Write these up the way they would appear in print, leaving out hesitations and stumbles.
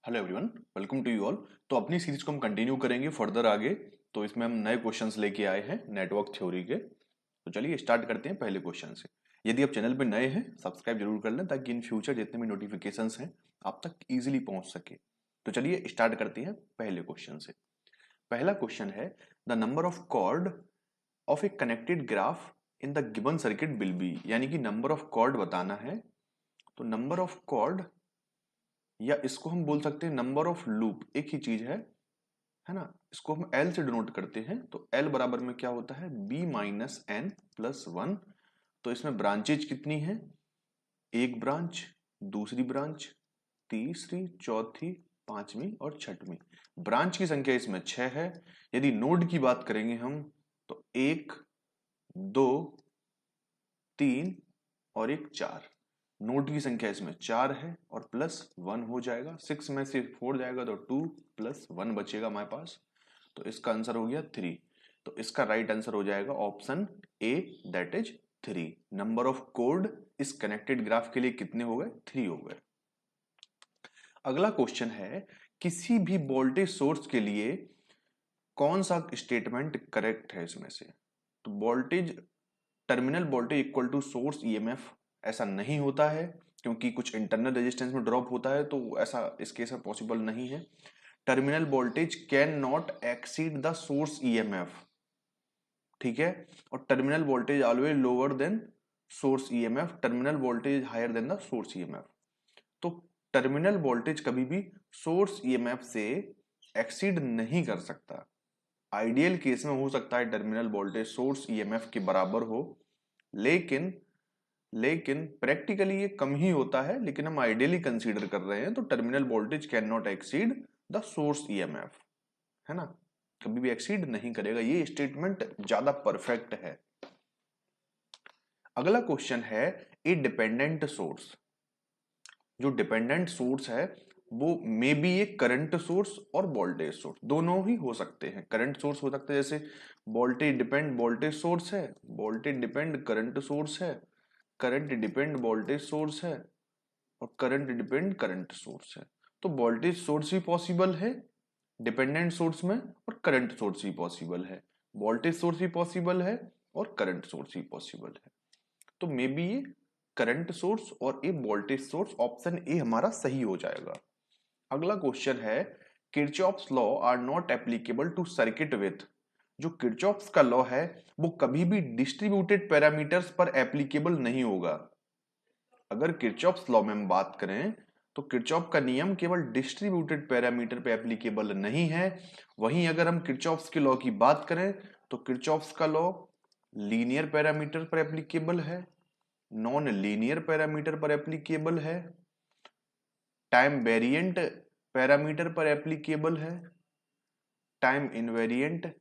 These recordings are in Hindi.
Hello everyone, welcome to you all. तो अपनी सीरीज को हम कंटिन्यू करेंगे फर्दर आगे। तो इसमें हम नए क्वेश्चंस लेके आए हैं नेटवर्क थ्योरी के। तो चलिए स्टार्ट करते हैं पहले क्वेश्चन से। यदि आप चैनल पे नए हैं सब्सक्राइब जरूर कर लें ताकि इन फ्यूचर जितने भी नोटिफिकेशंस हैं आप तक इजीली पहुंच सके। तो चलिए स्टार्ट करते हैं पहले क्वेश्चन से। पहला क्वेश्चन है the number of chord of a connected graph in the given circuit will be, यानी कि नंबर ऑफ कॉर्ड बताना है। तो नंबर ऑफ कॉर्ड या इसको हम बोल सकते हैं नंबर ऑफ लूप, एक ही चीज है ना। इसको हम L से डिनोट करते हैं। तो L बराबर में क्या होता है, B minus n plus one. तो इसमें ब्रांचेज कितनी है, एक ब्रांच, दूसरी ब्रांच, तीसरी, चौथी, पांचवी और छठवीं। ब्रांच की संख्या इसमें 6 है। यदि नोड की बात करेंगे हम तो एक, दो, तीन और एक, चार। नोड की संख्या इसमें 4 है और प्लस वन हो जाएगा। 6 में से 4 जाएगा तो 2 प्लस वन बचेगा हमारे पास। तो इसका आंसर हो गया 3। तो इसका राइट आंसर हो जाएगा option A, that is 3। Number of code इस कनेक्टेड ग्राफ के लिए कितने हो गए, 3 हो गए। अगला क्वेश्चन है किसी भी वोल्टेज सोर्स के लिए कौन सा स्टेटमेंट करेक्ट है इसमें से। तो voltage, terminal voltage equal to source EMF, ऐसा नहीं होता है क्योंकि कुछ इंटरनल रेजिस्टेंस में ड्रॉप होता है, तो ऐसा इस केस में पॉसिबल नहीं है। Terminal voltage cannot exceed the source EMF, ठीक है। और terminal voltage always lower than source EMF, terminal voltage higher than the source EMF. तो टर्मिनल वोल्टेज कभी भी सोर्स ईएमएफ से एक्सीड नहीं कर सकता। आइडियल केस में हो सकता है टर्मिनल वोल्टेज सोर्स ईएमएफ के बराबर हो, लेकिन प्रैक्टिकली ये कम ही होता है। लेकिन हम आइडियली कंसीडर कर रहे हैं तो terminal voltage cannot exceed the source EMF, है ना, कभी भी एक्सीड नहीं करेगा। ये स्टेटमेंट ज्यादा परफेक्ट है। अगला क्वेश्चन है ए डिपेंडेंट सोर्स। जो डिपेंडेंट सोर्स है वो may be A current source और वोल्टेज सोर्स, दोनों ही हो सकते हैं। करंट सोर्स हो सकते हैं, जैसे वोल्टेज डिपेंड वोल्टेज सोर्स है, वोल्टेज डिपेंड करंट सोर्स है, करंट डिपेंड वोल्टेज सोर्स है और करंट डिपेंड करंट सोर्स है। तो वोल्टेज सोर्स भी पॉसिबल है डिपेंडेंट सोर्स में और करंट सोर्स भी पॉसिबल है, वोल्टेज सोर्स भी पॉसिबल है और करंट सोर्स भी पॉसिबल है। तो मे बी ये करंट सोर्स और ए वोल्टेज सोर्स, ऑप्शन ए हमारा सही हो जाएगा। अगला क्वेश्चन है Kirchhoff's law are not applicable to circuit with. जो किरचॉफ्स का लॉ है वो कभी भी डिस्ट्रीब्यूटेड पैरामीटर्स पर एप्लीकेबल नहीं होगा। अगर किरचॉफ्स लॉ में हम बात करें तो किरचॉफ का नियम केवल डिस्ट्रीब्यूटेड पैरामीटर पे एप्लीकेबल नहीं है। वहीं अगर हम किरचॉफ्स के लॉ की बात करें तो किरचॉफ्स का लॉ लीनियर पैरामीटर पर एप्लीकेबल है, नॉन लीनियर पैरामीटर पर एप्लीकेबल है, टाइम वेरिएंट पैरामीटर पर एप्लीकेबल है, टाइम इनवेरिएंट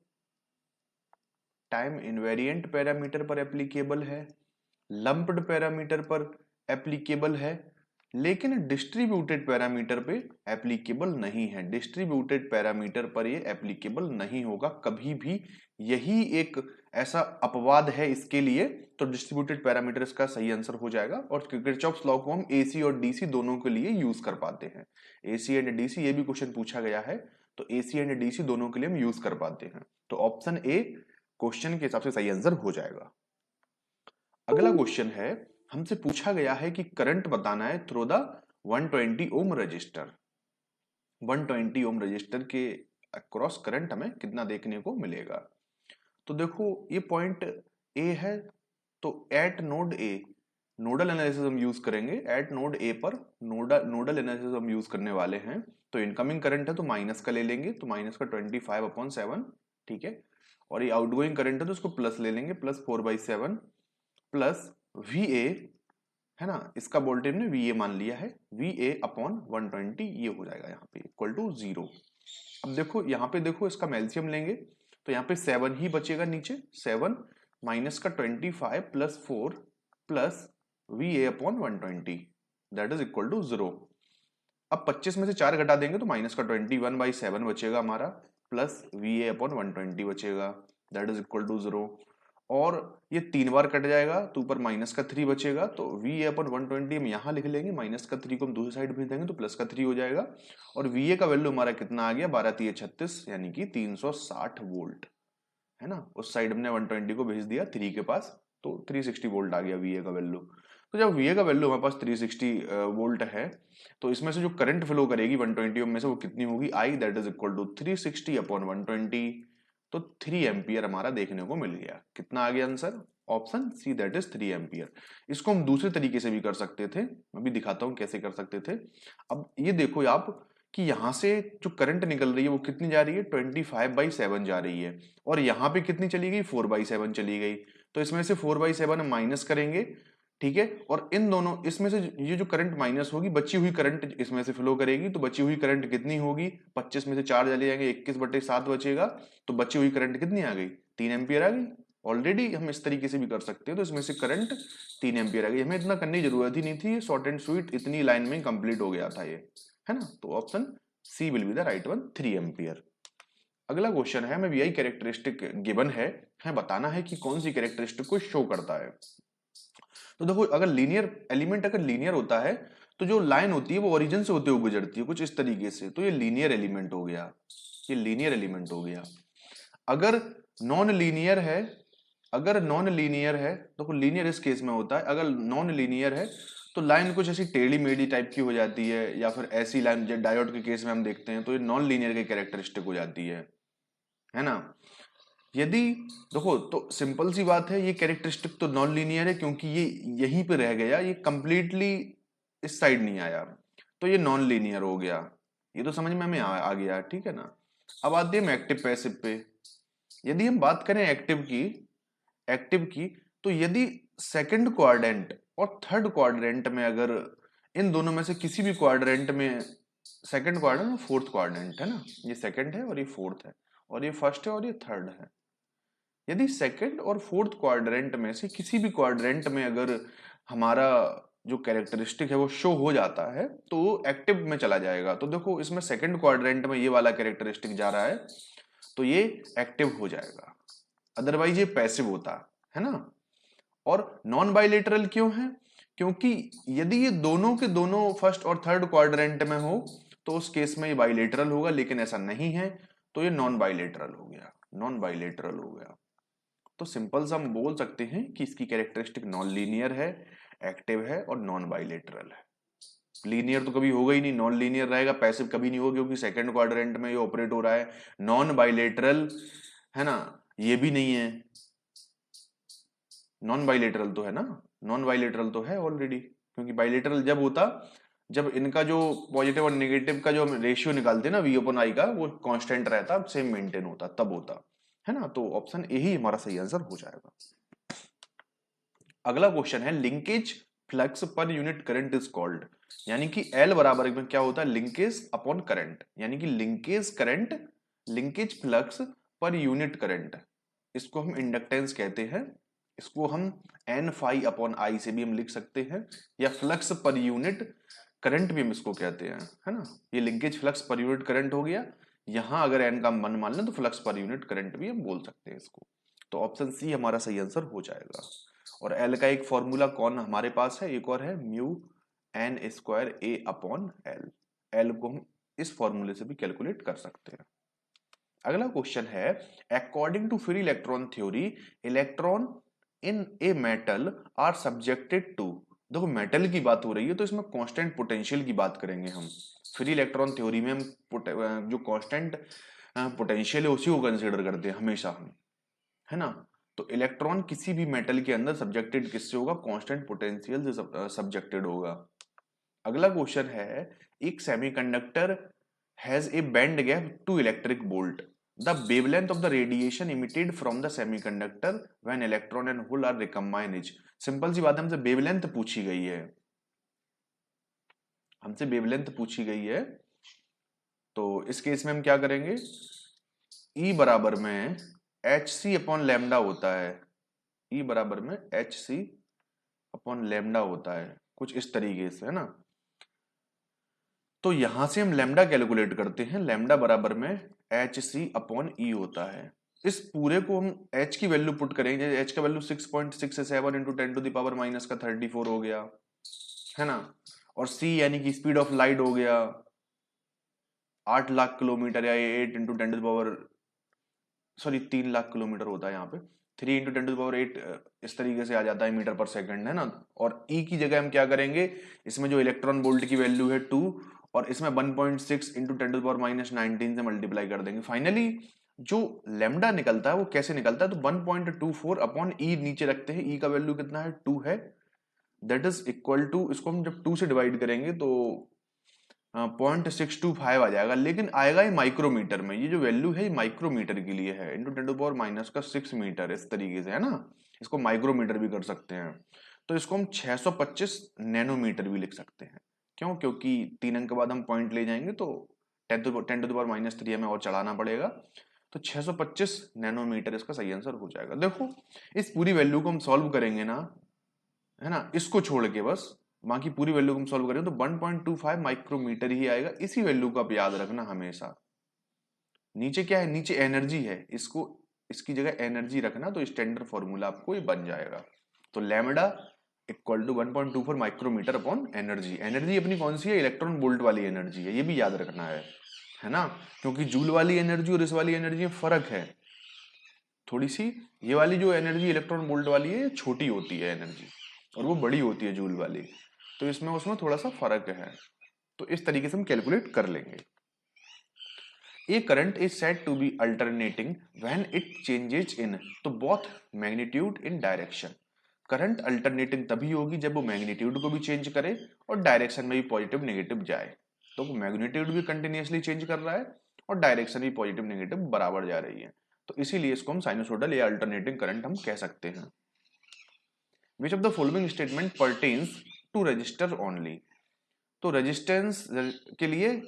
पैरामीटर पर एप्लीकेबल है, लंप्ड पैरामीटर पर एप्लीकेबल है, लेकिन डिस्ट्रीब्यूटेड पैरामीटर पे एप्लीकेबल नहीं है। डिस्ट्रीब्यूटेड पैरामीटर पर ये एप्लीकेबल नहीं होगा कभी भी। यही एक ऐसा अपवाद है इसके लिए। तो डिस्ट्रीब्यूटेड पैरामीटर इसका सही आंसर हो जाएगा। और किरचॉफ्स लॉ को हम एसी और डीसी दोनों के लिए यूज कर पाते हैं। एसी एंड डीसी, ये भी क्वेश्चन पूछा गया है, तो एसी एंड डीसी दोनों के लिए हम यूज कर पाते हैं। तो ऑप्शन ए क्वेश्चन के हिसाब से सही आंसर हो जाएगा। अगला क्वेश्चन है, हमसे पूछा गया है कि करंट बताना है through the 120 ohm resistor. 120 ohm resistor के अक्रॉस करंट हमें कितना देखने को मिलेगा। तो देखो ये पॉइंट ए है, तो eight node A nodal analysis हम यूज करेंगे। एट नोड ए पर नोडल एनालिसिस हम यूज करने वाले हैं। तो इनकमिंग करंट है तो माइनस का ले लेंगे, तो माइनस का 25/7, ठीक है। और ये आउटगोइंग करंट है तो उसको प्लस ले लेंगे, प्लस 4/7 प्लस वी ए, है ना, इसका वोल्टेज ने वी ए मान लिया है, वी ए अपॉन 120, ये हो जाएगा यहाँ पे इक्वल टू 0। अब देखो यहाँ पे, देखो इसका एलसीएम लेंगे तो यहाँ पे 7 ही बचेगा नीचे। 7 माइनस का 25 plus 4 plus V A upon 120, that is equal to 0। अब 25 में से 4 घटा देंगे तो माइनस का 21/7 बचेगा हमारा, प्लस वी ए अपॉन 120 बचेगा, दैट इज इक्वल टू 0। और ये 3 बार कट जाएगा तो ऊपर माइनस का 3 बचेगा, तो VA अपन 120 हम यहाँ लिख लेंगे, माइनस का 3 को हम दूसरी साइड भेज देंगे तो प्लस का 3 हो जाएगा। और VA का वैल्यू हमारा कितना आ गया, 12 3 36 यानी कि 360 वोल्ट, है ना। उस साइड हमने 120 को भेज दिया 3 के पास, तो 360 वोल्ट आ गया VA का वैल्यू। तो जब VA का वैल्यू हमारे पास 360 वोल्ट है, तो इसमें से जो करंट फ्लो करेगी 120 ओम में से वो कितनी होगी, I that is equal to 360 upon 120, तो 3 एम्पियर हमारा देखने को मिल गया। कितना आ गया answer, option see that is 3 ampere. इसको हम दूसरे तरीके से भी कर सकते थे, मैं भी दिखाता हूं कैसे कर सकते थे। अब ये देखो आप कि यहां से जो करंट निकल रही है वो कितनी जा रही है, 25/7 जा रही है, और यहाँ पे कितनी चली गई, 4/7 चली गई। तो इसमें से 4/7 हम माइनस करेंगे, ठीक है, और इन दोनों इसमें से ये जो करंट माइनस होगी, बची हुई करंट इसमें से फ्लो करेगी, तो बची हुई करंट कितनी होगी, 25 में से 4 चले जाएंगे, 21/7 बचेगा, तो बची हुई करंट कितनी आ गई, 3 एम्पियर आ गई। ऑलरेडी हम इस तरीके से भी कर सकते हैं, तो इसमें से करंट 3 एम्पियर आ गई, हमें इतना करने की जरूरत ही नहीं थी, शॉर्ट एंड स्वीट इतनी लाइन में कंप्लीट हो गया था ये, है ना। तो option C will be the right one, 3 ampere. अगला क्वेश्चन है, हमें वीआई कैरेक्टरिस्टिक गिवन है, बताना है कि कौन सी कैरेक्टरिस्टिक को शो करता है। तो देखो अगर लीनियर एलिमेंट अगर लीनियर होता है तो जो लाइन होती है वो ओरिजिन से होते हुए गुजरती है कुछ इस तरीके से, तो ये लीनियर एलिमेंट हो गया, ये लीनियर एलिमेंट हो गया। अगर नॉन लीनियर है, अगर नॉन लीनियर है, देखो लीनियर इस केस में होता है, अगर नॉन लीनियर है तो लाइन कुछ ऐसी टेढ़ी मेढ़ी टाइप की हो जाती है, या फिर ऐसी लाइन जो डायोड के केस में हम देखते हैं, तो ये नॉन लीनियर की कैरेक्टरिस्टिक हो जाती है ना। यदि देखो तो सिंपल सी बात है, ये कैरेक्टरिस्टिक तो नॉन लीनियर है क्योंकि ये यहीं पे रह गया, ये कंप्लीटली इस साइड नहीं आया, तो ये नॉन लीनियर हो गया। ये तो समझ में हमें आ गया, ठीक है ना। अब आते हैं एक्टिव पैसिव पे। यदि हम बात करें एक्टिव की, तो यदि सेकंड क्वाड्रेंट और थर्ड क्वाड्रेंट में, अगर इन दोनों में से किसी भी क्वाड्रेंट में, सेकंड क्वाड्रेंट और फोर्थ क्वाड्रेंट है ना, ये सेकंड है और ये फोर्थ है, और ये फर्स्ट है और ये थर्ड है, यदि सेकंड और फोर्थ क्वाड्रेंट में से किसी भी क्वाड्रेंट में अगर हमारा जो कैरेक्टरिस्टिक है वो शो हो जाता है तो एक्टिव में चला जाएगा। तो देखो इसमें सेकंड क्वाड्रेंट में ये वाला कैरेक्टरिस्टिक जा रहा है तो ये एक्टिव हो जाएगा, अदरवाइज ये पैसिव होता है ना। और नॉन बाइलेटरल क्यों है, क्योंकि यदि ये दोनों के दोनों फर्स्ट और थर्ड क्वाड्रेंट में हो तो उस केस में ये बाइलेटरल होगा, लेकिन ऐसा नहीं है तो ये नॉन बाइलेटरल हो गया, नॉन बाइलेटरल हो गया। तो सिंपल सा हम बोल सकते हैं कि इसकी कैरेक्टरिस्टिक नॉन लीनियर है, एक्टिव है और नॉन बाइलेटरल है। लीनियर तो कभी होगा ही नहीं, नॉन लीनियर रहेगा, पैसिव कभी नहीं होगा क्योंकि सेकंड क्वाड्रेंट में ये ऑपरेट हो रहा है। नॉन बाइलेटरल है ना, ये भी नहीं है, नॉन बाइलेटरल तो है ना, नॉन बाइलेटरल तो है ऑलरेडी, क्योंकि बाइलेटरल जब होता जब इनका जो पॉजिटिव और नेगेटिव का जो हम रेशियो निकालते हैं ना V/I का, वो कांस्टेंट रहता, सेम मेंटेन होता, तब होता है ना। तो ऑप्शन ए ही हमारा सही आंसर हो जाएगा। अगला क्वेश्चन है, linkage flux per unit current is called, यानी कि L बराबर में क्या होता है, लिंकेज अपॉन करंट, यानी कि linkage current, linkage flux per unit current, इसको हम इंडक्टेंस कहते हैं, इसको हम N∅/I से भी हम लिख सकते हैं, या फ्लक्स पर यूनिट करंट भी हम इसको कहते हैं, है ना। ये linkage flux per unit current हो गया, यहां अगर N का मन मान लें तो फ्लक्स पर यूनिट करंट भी हम बोल सकते हैं इसको। तो ऑप्शन सी हमारा सही आंसर हो जाएगा। और L का एक फॉर्मूला कौन हमारे पास है, एक और है μN²A/L, L को हम इस फॉर्मूले से भी कैलकुलेट कर सकते हैं। अगला क्वेश्चन है, according to free electron theory electron in a metal are subjected to, देखो मेटल की बात हो रही है तो इसमें कांस्टेंट पोटेंशियल की बात करेंगे हम। फ्री इलेक्ट्रॉन थ्योरी में हम जो कांस्टेंट पोटेंशियल है उसी को कंसीडर करते हैं हमेशा हम, है ना। तो इलेक्ट्रॉन किसी भी मेटल के अंदर सब्जेक्टेड किससे होगा, कांस्टेंट पोटेंशियल से सब्जेक्टेड होगा। अगला क्वेश्चन है, एक semiconductor has a band gap two electric volt, the wavelength of the radiation emitted from the semiconductor when electron and hole are recombined is, simple सी बात है, हमसे वेवलेंथ पूछी गई है, हमसे वेवलेंथ पूछी गई है। तो इस केस में हम क्या करेंगे, E बराबर में hc/λ होता है, E बराबर में hc/λ होता है, कुछ इस तरीके से, है ना। तो यहां से हम लैम्डा कैलकुलेट करते हैं, लैम्डा बराबर में hc/E होता है। इस पूरे को हम h की वैल्यू पुट करेंगे, h का वैल्यू 6.67 इंटू 10⁻⁻⁻34 हो गया, है ना। और c यानी कि स्पीड ऑफ लाइट हो गया 8 लाख किलोमीटर, या 8 इंटू 3 लाख किलोमीटर होता है यहाँ पे, 3 इंटू 10⁸ इस तरीके से आ जाता है मीटर पर सेकंड, है ना। और ई की जगह हम क्या करेंगे, इसमें जो इलेक्ट्रॉन वोल्ट की वैल्यू है 2 और इसमें 1.6 इंटू 10⁻⁻19 से मल्टीप्लाई कर देंगे। फाइनली जो लेमडा निकलता है वो कैसे निकलता है, तो 1.24 अपॉन ई नीचे रखते हैं, ई का वैल्यू कितना है 2 है, दैट इज इक्वल टू, इसको हम जब 2 से डिवाइड करेंगे तो 0.625 आ जाएगा, लेकिन आएगा ये माइक्रोमीटर में, ये जो वैल्यू है ये माइक्रोमीटर के लिए है, इंटू 10⁻⁻6 मीटर, इस तरीके से, है ना। इसको माइक्रोमीटर भी कर सकते हैं, तो इसको हम 625 नैनोमीटर भी लिख सकते हैं। क्यों, क्योंकि 3 अंक के बाद हम पॉइंट ले जाएंगे तो 10⁻³ हमें और चढ़ाना पड़ेगा, तो 625 नैनोमीटर इसका सही आंसर हो जाएगा। देखो इस पूरी वैल्यू को हम सॉल्व करेंगे ना, है ना, इसको छोड़ के बस बाकी पूरी वैल्यू को हम सॉल्व करें तो 1.25 माइक्रोमीटर ही आएगा। इसी वैल्यू को आप याद रखना हमेशा। नीचे क्या है, नीचे एनर्जी है, इसको इसकी जगह एनर्जी रखना, तो स्टैंडर्ड फॉर्मूला आपको ये बन जाएगा। तो lambda equal to 1.24 micrometre upon energy. Energy अपनी कौन सी है, इलेक्ट्रॉन वोल्ट वाली एनर्जी है, ये भी याद रखना है ना, क्योंकि जूल वाली एनर्जी और इस वाली एनर्जी में फर्क है थोड़ी सी। ये वाली जो एनर्जी इलेक्ट्रॉन वोल्ट वाली है छोटी होती है एनर्जी, और वो बड़ी होती है जूल वाली, तो इसमें उसमें थोड़ा सा फर्क है। तो इस तरीके से हम कैलकुलेट कर लेंगे। A current is said to be alternating when it changes in, तो both magnitude in direction। Current alternating तभी होगी जब वो मैग्नीट्यूड को भी चेंज करे और डायरेक्शन में भी पॉजिटिव नेगेटिव जाए। तो वो मैग्नीट्यूड भी कंटिन्यूअसली चेंज कर रहा है और डायरेक्शन भी पॉजिटिव नेगेटिव बराबर जा रही है, तो इसीलिए इसको हम साइनोसोडल या अल्टरनेटिंग करंट हम कह सकते हैं। Which of the following statement pertains to resistor only, तो रेजिस्टेंस के लिए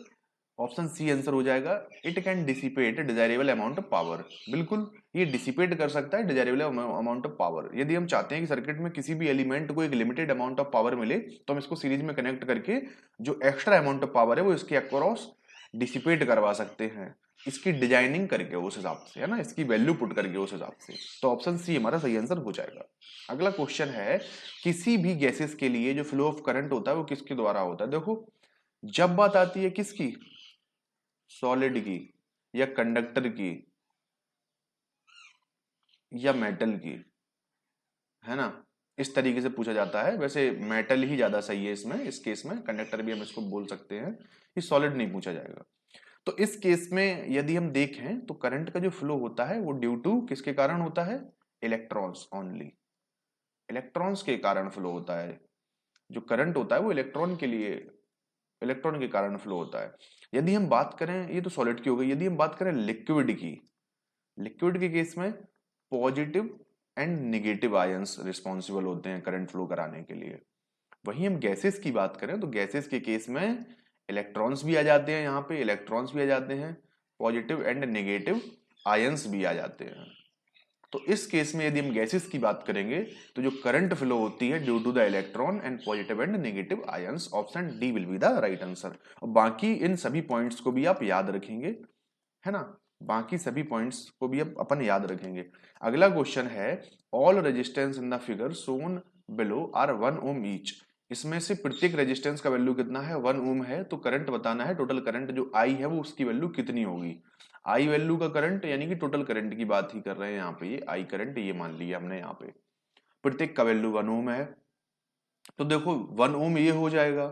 ऑप्शन सी आंसर हो जाएगा। It can dissipate desirable amount of power, बिल्कुल ये डिसिपेट कर सकता है डिजायरेबल अमाउंट ऑफ पावर। यदि हम चाहते हैं कि सर्किट में किसी भी एलिमेंट को एक लिमिटेड अमाउंट ऑफ पावर मिले, तो हम इसको सीरीज में कनेक्ट करके जो एक्स्ट्रा अमाउंट ऑफ पावर है वो इसके अक्रॉस डिसिपेट करवा सकते हैं, इसकी डिजाइनिंग करके उस हिसाब से, है ना, इसकी वैल्यू पुट करके उस हिसाब से। तो ऑप्शन सी हमारा सही आंसर हो जाएगा। अगला क्वेश्चन है, किसी भी गैसेस के लिए जो फ्लो ऑफ करंट होता है वो किसके द्वारा होता है। देखो जब बात आती है किसकी, सॉलिड की या कंडक्टर की या मेटल की, है ना, इस तरीके से पूछा जाता है। वैसे मेटल ही ज्यादा सही है इसमें, इस केस में कंडक्टर भी हम इसको बोल सकते हैं, ये सॉलिड नहीं पूछा जाएगा। तो इस केस में यदि हम देखें तो करंट का जो फ्लो होता है वो ड्यू टू किसके कारण होता है, इलेक्ट्रॉन्स ओनली, इलेक्ट्रॉन्स के कारण फ्लो होता है। जो करंट होता है वो इलेक्ट्रॉन के लिए, इलेक्ट्रॉन के कारण फ्लो होता है। यदि हम बात करें, ये तो सॉलिड की हो गई, यदि हम बात करें लिक्विड की, लिक्विड के केस में positive and negative ions responsible होते हैं करंट फ्लो कराने के लिए। वहीं हम गैसेस की बात करें तो गैसेस के केस में इलेक्ट्रॉन्स भी आ जाते हैं, यहाँ पे इलेक्ट्रॉन्स भी आ जाते हैं, पॉजिटिव एंड नेगेटिव आयंस भी आ जाते हैं। तो इस केस में यदि हम गैसेस की बात करेंगे तो जो करंट फ्लो होती है due to the electron and positive and negative ions, option D will be the right answer. और बाकी इन सभी पॉइंट्स को भी आप याद रखेंगे, है ना, बाकी सभी पॉइंट्स को भी अपन याद रखेंगे। अगला क्वेश्चन है, all resistance in the figure shown below are 1 ohm each. इसमें से प्रत्येक रेजिस्टेंस का वैल्यू कितना है, 1 ओम है, तो करंट बताना है, टोटल करंट जो आई है वो उसकी वैल्यू कितनी होगी। आई वैल्यू का करंट यानी कि टोटल करंट की बात ही कर रहे हैं यहाँ पे, ये आई करंट ये मान लिया हमने यहाँ पे। प्रत्येक का वैल्यू 1 ओम है, तो देखो 1 ओम ये हो जाएगा,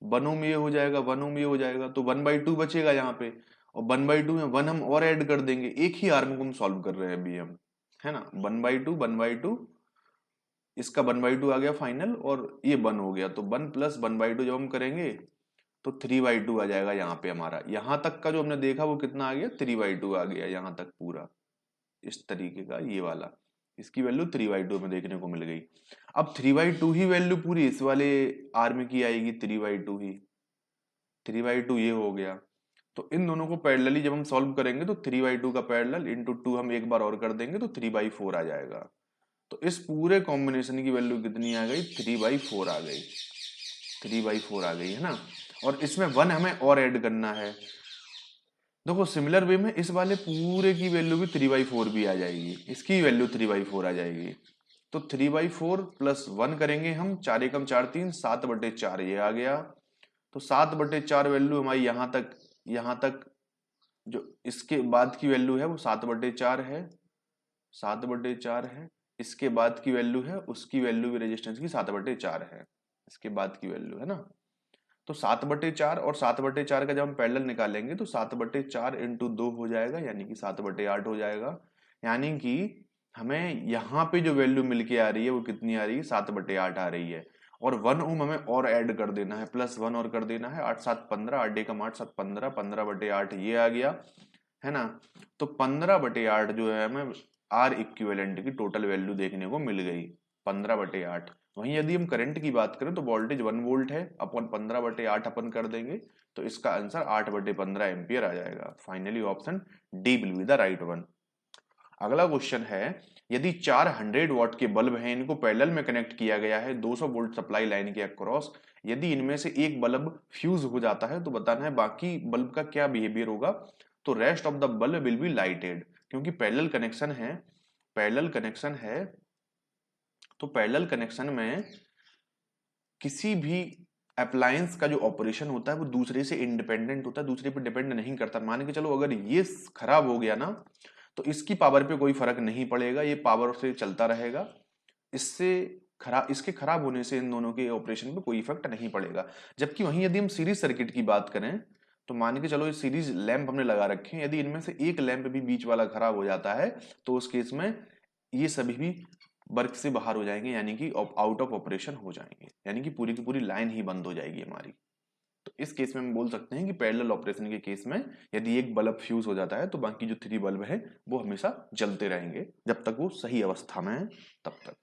1 ओम ये हो जाएगा, 1 ओम ये हो जाएगा, तो 1/2 बचेगा यहाँ पे, और 1/2 में 1 हम और ऐड कर देंगे। एक ही आर्म को हम सॉल्व कर रहे हैं अभी हम, है ना, 1/2 इसका 1/2 आ गया फाइनल, और ये 1 हो गया, तो 1 प्लस 1/2 जब हम करेंगे तो 3/2 आ जाएगा यहाँ पे हमारा। यहां तक का जो हमने देखा वो कितना आ गया, 3/2 आ गया यहाँ तक पूरा, इस तरीके का ये वाला, इसकी वैल्यू 3/2 में देखने को मिल गई। अब 3/2 ही वैल्यू पूरी इस वाले आर्म की आएगी, 3/2 ही, 3/2 ये हो गया। तो इन दोनों को पैरेलली जब हम सॉल्व करेंगे तो 3/2 का पैरेलल इंटू 2 हम एक बार और कर देंगे तो 3/4 आ जाएगा। तो इस पूरे कॉम्बिनेशन की वैल्यू कितनी आ गई, 3/4 आ गई, 3/4 आ गई, है ना। और इसमें 1 हमें और ऐड करना है, देखो सिमिलर वे में इस वाले पूरे की वैल्यू भी 3/4 भी आ जाएगी, इसकी वैल्यू 3/4 आ जाएगी। तो 3/4 प्लस 1 करेंगे हम, 4 एकम 4 3, 7/4 ये आ गया। तो 7/4 वैल्यू हमारी यहाँ तक जो इसके बाद की वैल्यू है वो 7/4 है, 7/4 है। इसके बाद की वैल्यू है, उसकी वैल्यू भी रेजिस्टेंस की 7/4 है, इसके बाद की वैल्यू है ना। तो 7/4 और 7/4 का जब हम पैरेलल निकालेंगे तो 7/4 इंटू 2 हो जाएगा, यानी कि 7/8 हो जाएगा। यानी कि हमें यहाँ पे जो वैल्यू मिल के आ रही है वो कितनी आ रही है, 7/8 आ रही है। और 1 ओम हमें और ऐड कर देना है, प्लस 1 और कर देना है। 8 7 15, 8 एकम 8 7 15, 15/8 ये आ गया है ना। तो 15/8 जो है हमें आर इक्विवेलेंट की टोटल वैल्यू देखने को मिल गई, 15/8। वहीं यदि हम करंट की बात करें तो वोल्टेज 1 वोल्ट है, अपन 15/8 अपन कर देंगे तो इसका आंसर 8/15 एम्पियर आ जाएगा। Finally option D will be the right one. अगला क्वेश्चन है, यदि 4 100 वॉट के बल्ब हैं, इनको पैरेलल में कनेक्ट किया गया है 200 वोल्ट सप्लाई लाइन के अक्रॉस, यदि इनमें से एक बल्ब फ्यूज हो जाता है तो बताना है बाकी बल्ब का क्या बिहेवियर होगा। तो rest of the bulb will be lighted, क्योंकि पैरेलल कनेक्शन है, पैरेलल कनेक्शन है। तो पैरेलल कनेक्शन में किसी भी अप्लायंस का जो ऑपरेशन होता है वो दूसरे से इंडिपेंडेंट होता है, दूसरे पे डिपेंड नहीं करता। मान के चलो अगर ये खराब हो गया ना तो इसकी पावर पे कोई फर्क नहीं पड़ेगा, ये पावर से चलता रहेगा। इसके खराब होने से इन दोनों के ऑपरेशन पे कोई इफेक्ट नहीं पड़ेगा। जबकि वहीं यदि हम सीरीज सर्किट की बात करें तो मान के चलो ये सीरीज लैंप हमने लगा रखे हैं, यदि इनमें से एक लैंप भी बीच वाला खराब हो जाता है तो उस केस में ये सभी भी वर्क से बाहर हो जाएंगे, यानी कि आउट ऑफ ऑपरेशन हो जाएंगे, यानी कि पूरी की पूरी लाइन ही बंद हो जाएगी हमारी। तो इस केस में हम बोल सकते हैं कि पैरेलल ऑपरेशन के केस में यदि एक बल्ब फ्यूज हो जाता है तो बाकी जो 3 बल्ब है वो हमेशा जलते रहेंगे जब तक वो सही अवस्था में है तब तक।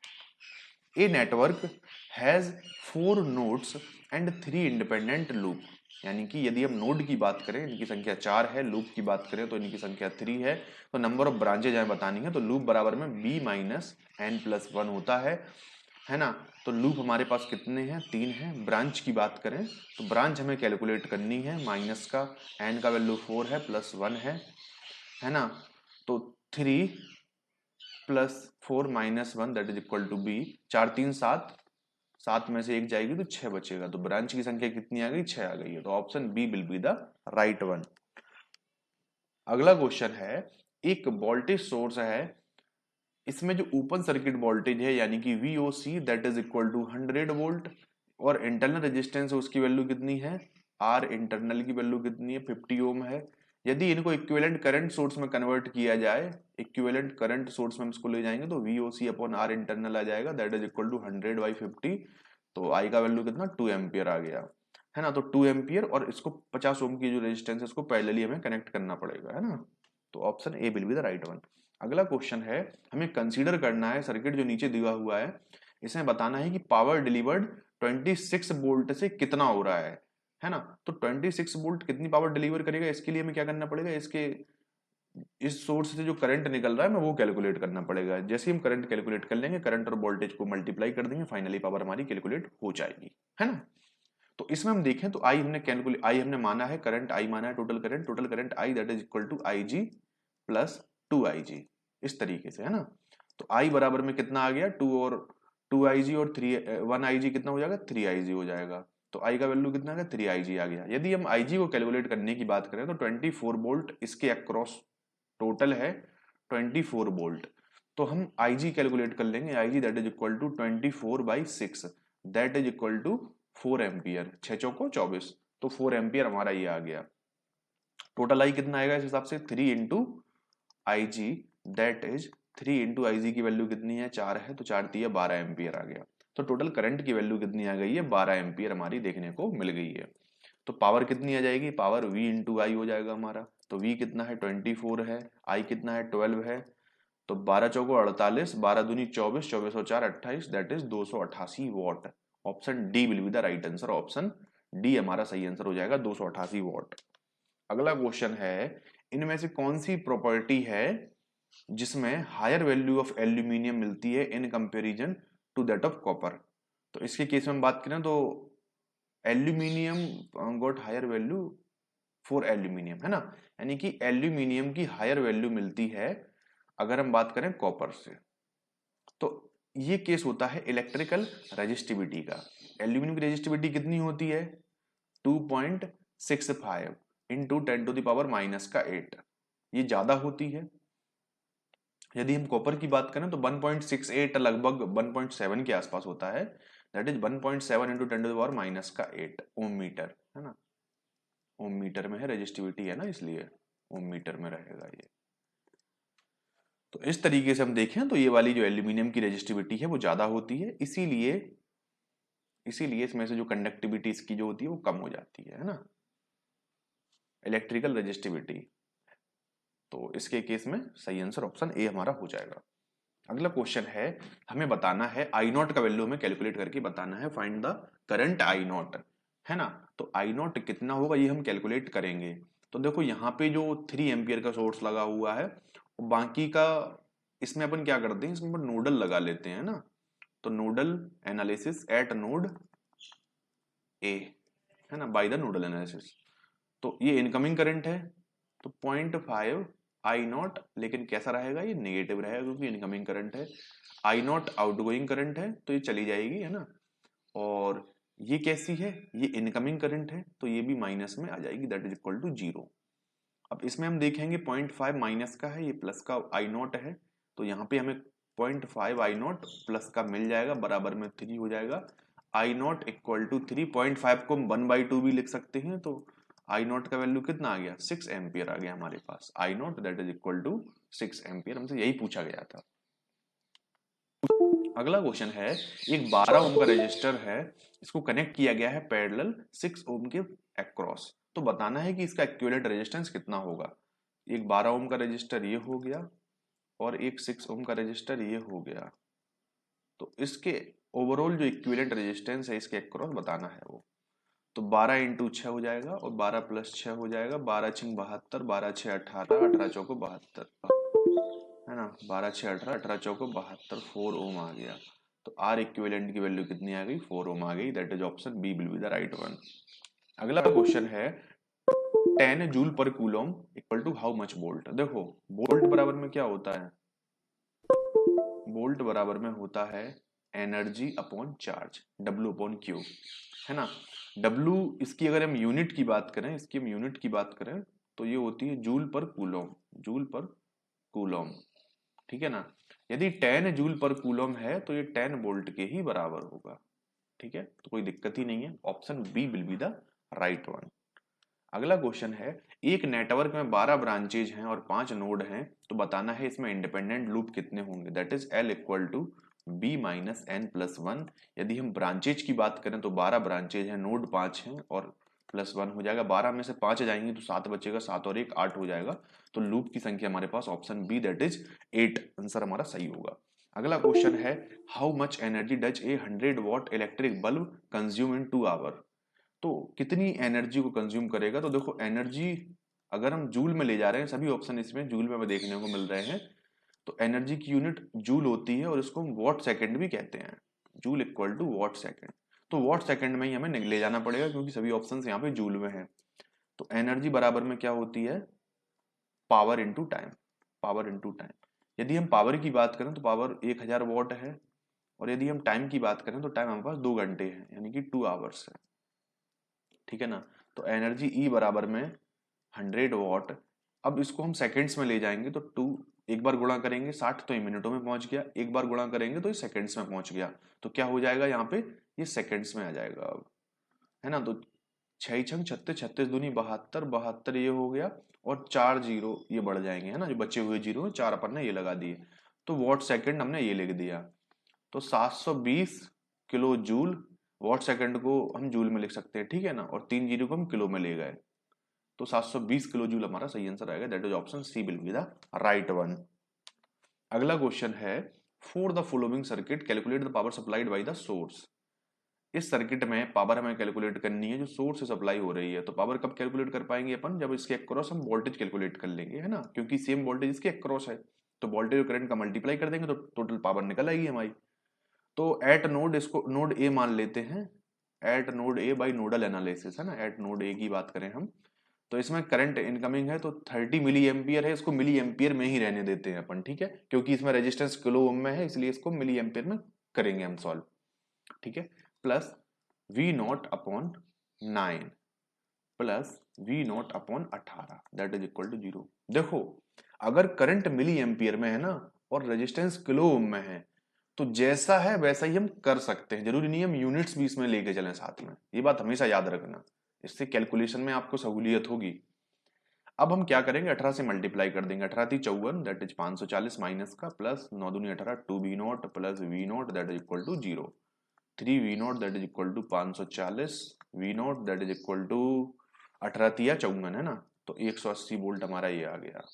A network has 4 nodes and 3 independent loop, यानी कि यदि हम नोड की बात करें इनकी संख्या 4 है, लूप की बात करें तो इनकी संख्या 3 है। तो नंबर ऑफ ब्रांचेज हमें बतानी है, तो लूप बराबर में b माइनस एन प्लस 1 होता है ना। तो लूप हमारे पास कितने हैं, 3 हैं। ब्रांच की बात करें तो ब्रांच हमें कैलकुलेट करनी है, माइनस का एन का वैल्यू 4 है प्लस 1 है ना। तो 3 प्लस 4 माइनस 1 that is equal to B. 4 3 7, 7 में से एक जाएगी तो 6 बचेगा। तो ब्रांच की संख्या कितनी आ गई, 6 आ गई है। तो option B will be the right one. अगला क्वेश्चन है, एक वोल्टेज सोर्स है, इसमें जो ओपन सर्किट वोल्टेज है यानी कि VOC that is equal to 100 volt, और इंटरनल रेजिस्टेंस है उसकी वैल्यू कितनी है, R इंटरनल की वैल्यू कितनी है, 50 ओम है। यदि इनको इक्विवेलेंट करंट सोर्स में कन्वर्ट किया जाए, इक्विवेलेंट करंट सोर्स में हम इसको ले जाएंगे तो VOC अपॉन R इंटरनल आ जाएगा दैट इज इक्वल टू 100/50। तो I का वैल्यू कितना, 2 एम्पियर आ गया है ना। तो 2 एम्पियर और इसको 50 ओम की जो रेजिस्टेंस है इसको पैरेलली हमें कनेक्ट करना पड़ेगा, है ना। तो option A will be the right one. अगला क्वेश्चन है, हमें कंसीडर करना है सर्किट जो नीचे दिया हुआ है, इसमें बताना है कि पावर डिलीवर्ड 26 वोल्ट से कितना हो रहा है ना। तो 26 वोल्ट कितनी पावर डिलीवर करेगा, इसके लिए हमें क्या करना पड़ेगा, इस सोर्स से जो करंट निकल रहा है हमें वो कैलकुलेट करना पड़ेगा। जैसे हम करंट कैलकुलेट कर लेंगे, करंट और वोल्टेज को मल्टीप्लाई कर देंगे, फाइनली पावर हमारी कैलकुलेट हो जाएगी, है ना। तो इसमें हम देखें तो आई हमने माना है, करंट आई माना है, total current I that is equal to I G plus 2IG, इस तरीके से, है ना। तो आई बराबर में कितना आ गया, 2IG और 1IG कितना हो जाएगा, 3IG हो जाएगा। तो आई का वैल्यू कितना आ गया, 3IG आ गया। यदि हम IG को कैलकुलेट करने की बात करें तो 24 वोल्ट इसके अक्रॉस टोटल है, 24 वोल्ट। तो हम IG कैलकुलेट कर लेंगे, IG that is equal to 24/6 that is equal to 4 ampere, 6 चौको 24, तो 4 एम्पियर हमारा ये आ गया। टोटल आई कितना आएगा इस हिसाब से, 3 into I G that is 3 into I G की वैल्यू कितनी है, 4 है, तो 4 3 12 एम्पियर आ गया। तो टोटल करंट की वैल्यू कितनी आ गई है, 12 एम्पियर हमारी देखने को मिल गई है। तो पावर कितनी आ जाएगी, पावर V इंटू आई हो जाएगा हमारा। तो V कितना है, 24 है, I कितना है, 12 है। तो 12 चौको 48, 12 दूनी 24, 24 और 4 28 that is 288 what. Option D will be the right answer, option D हमारा सही आंसर हो जाएगा, 288 वॉट। अगला क्वेश्चन है, इनमें से कौन सी प्रॉपर्टी है जिसमें हायर वैल्यू ऑफ एल्यूमिनियम मिलती है in comparison to that of copper. तो इसके केस में हम बात करें तो aluminium got higher value for aluminium, है ना। यानी कि एल्यूमिनियम की हायर वैल्यू मिलती है अगर हम बात करें कॉपर से। तो ये केस होता है इलेक्ट्रिकल रेजिस्टिविटी का। एल्यूमिनियम की रेजिस्टिविटी कितनी होती है 2.65 इंटू 10⁻⁻8, ये ज्यादा होती है। यदि हम कॉपर की बात करें तो 1.68 लगभग 1.7 के आसपास होता है, that is 1.7 into 10⁻⁸ ohm metre, है ना। ओम मीटर में है, रेजिस्टिविटी है ना, इसलिए ओम मीटर में रहेगा ये। तो इस तरीके से हम देखें तो ये वाली जो एल्यूमिनियम की रेजिस्टिविटी है वो ज्यादा होती है, इसीलिए इसमें से जो कंडक्टिविटी इसकी जो होती है वो कम हो जाती है ना, इलेक्ट्रिकल रेजिस्टिविटी। तो इसके केस में सही आंसर ऑप्शन ए हमारा हो जाएगा। अगला क्वेश्चन है, हमें बताना है आई नॉट का वैल्यू हमें कैलकुलेट करके बताना है, find the current I not, है ना। तो आई नॉट कितना होगा ये हम कैलकुलेट करेंगे। तो देखो यहाँ पे जो 3 एम्पियर का सोर्स लगा हुआ है, बाकी का इसमें अपन क्या करते हैं, इसमें अपन नोडल लगा लेते हैं ना। तो nodal analysis eight node A, है ना, बाय द नोडल एनालिसिस। तो ये इनकमिंग करंट है, तो 0.5 आई नॉट, लेकिन कैसा रहेगा, ये नेगेटिव रहेगा क्योंकि इनकमिंग करंट है। आई नॉट आउटगोइंग करंट है तो ये चली जाएगी, है ना। और ये कैसी है, ये इनकमिंग करंट है तो ये भी माइनस में आ जाएगी, दैट इज इक्वल टू 0। अब इसमें हम देखेंगे 0.5 माइनस का है, ये प्लस का आई नॉट है, तो यहाँ पे हमें 0.5 आई नॉट प्लस का मिल जाएगा, बराबर में 3 हो जाएगा। आई नॉट इक्वल टू 3.5 को हम 1/2 भी लिख सकते हैं, तो आई नॉट का वैल्यू कितना आ गया, 6 एम्पियर आ गया हमारे पास। I not that is equal to 6 ampere, हमसे यही पूछा गया था। अगला क्वेश्चन है, एक 12 ओम का रेजिस्टर है, इसको कनेक्ट किया गया है पैरेलल 6 ओम के अक्रॉस। तो बताना है कि इसका इक्विवेलेंट रेजिस्टेंस कितना होगा। एक 12 ओम का रेजिस्टर ये हो गया और एक 6 ओम का रेजिस्टर ये हो गया, तो इसके ओवरऑल जो इक्विवेलेंट रेजिस्टेंस है इसके अक्रॉस बताना है वो। तो 12 इंटू 6 हो जाएगा और 12 प्लस 6 हो जाएगा, 12 6 72, 12 6 18, 18 चौको 72, है ना। 12 6 18, 18 चौको 72, 4 ओम आ गया। तो आर इक्विवेलेंट की वैल्यू कितनी आ गई, 4 ओम आ गई, that is option B will be the right one. अगला क्वेश्चन है, 10 joule per coulomb equal to how much volt. देखो वोल्ट बराबर में क्या होता है, वोल्ट बराबर में होता है energy upon charge, W upon Q, है ना। W इसकी अगर हम यूनिट की बात करें, इसकी हम यूनिट की बात करें तो ये होती है joule per coulomb, joule per coulomb, ठीक है ना। यदि 10 जूल पर कूलम है तो ये 10 वोल्ट के ही बराबर होगा, ठीक है, तो कोई दिक्कत ही नहीं है, option B will be the right one. अगला क्वेश्चन है, एक नेटवर्क में 12 ब्रांचेज हैं और 5 नोड हैं, तो बताना है इसमें इंडिपेंडेंट लूप कितने होंगे, that is L equal to B minus n plus 1। यदि हम ब्रांचेज की बात करें तो 12 ब्रांचेज हैं, नोड 5 हैं और प्लस 1 हो जाएगा, 12 में से 5 जाएंगे तो 7 बचेगा, 7 और 1 8 हो जाएगा। तो लूप की संख्या हमारे पास option B that is 8 answer हमारा सही होगा। अगला क्वेश्चन है, how much energy does a 100 watt electric bulb consume in 2 hour. तो कितनी एनर्जी को कंज्यूम करेगा, तो देखो एनर्जी अगर हम जूल में ले जा रहे हैं, सभी ऑप्शन इसमें जूल में देखने को मिल रहे हैं, तो एनर्जी की यूनिट जूल होती है और इसको हम वॉट सेकंड भी कहते हैं, joule equal to watt second. तो वॉट सेकंड में ही हमें ले जाना पड़ेगा क्योंकि सभी ऑप्शन यहाँ पे जूल में है। तो एनर्जी बराबर में क्या होती है, power into time, power into time. यदि हम पावर की बात करें तो पावर 1000 वॉट है, और यदि हम टाइम की बात करें तो टाइम हमारे पास 2 घंटे है, यानी कि 2 आवर्स है, ठीक है ना। तो एनर्जी ई बराबर में 100 वॉट। अब इसको हम सेकंड्स में ले जाएंगे तो 2 एक बार गुणा करेंगे 60 तो ये मिनटों में पहुंच गया, एक बार गुणा करेंगे तो ये सेकंड्स में पहुंच गया। तो क्या हो जाएगा यहाँ पे, ये सेकंड्स में आ जाएगा अब, है ना। तो 6 छंग 36, 36 दूनी 72, 72 ये हो गया, और 4 जीरो ये बढ़ जाएंगे, है ना, जो बचे हुए जीरो हैं 4 अपन ने ये लगा दिए, तो वॉट सेकंड हमने ये लिख दिया। तो 720 किलो जूल, वॉट सेकंड को हम जूल में लिख सकते हैं, ठीक है ना, और 3 जीरो को हम किलो में ले गए, तो 720 किलो जूल हमारा सही आंसर आएगा, that is option C will be the right one. अगला क्वेश्चन है, for the following circuit calculate the power supplied by the source. इस सर्किट में पावर हमें कैलकुलेट करनी है जो सोर्स से सप्लाई हो रही है। तो पावर कब कैलकुलेट कर पाएंगे अपन, जब इसके अक्रॉस हम वोल्टेज कैलकुलेट कर लेंगे, है ना, क्योंकि सेम वोल्टेज इसके अक्रॉस है, तो वोल्टेज और करंट का मल्टीप्लाई कर देंगे तो टोटल पावर निकल आएगी हमारी। तो एट नोड, इसको नोड ए मान लेते हैं, eight node A by nodal analysis, है ना, एट नोड ए की बात करें हम, तो इसमें करंट इनकमिंग है तो 30 मिली एम्पियर है, इसको मिली एम्पियर में ही रहने देते हैं अपन, ठीक है, क्योंकि इसमें रेजिस्टेंस किलो ओम में है इसलिए इसको मिली एम्पियर में करेंगे हम सॉल्व, ठीक है। Plus V naught upon 9 plus V naught upon 18 that is equal to 0। देखो अगर करंट मिली एम्पियर में है ना और रेजिस्टेंस किलो ओम में है तो जैसा है वैसा ही हम कर सकते हैं, जरूरी नहीं हम यूनिट्स भी इसमें लेके चलें साथ में, ये बात हमेशा याद रखना, इससे कैलकुलेशन में आपको सहूलियत होगी। अब हम क्या करेंगे, 18 से मल्टीप्लाई कर देंगे, 18 × 54 दैट इज 540 माइनस का प्लस 9 दूनी 18 2 V naught plus V naught that is equal to 0, 3 V naught that is equal to 540 V naught that is equal to 18 तिया 54 है ना, तो 180 वोल्ट हमारा ये आ गया।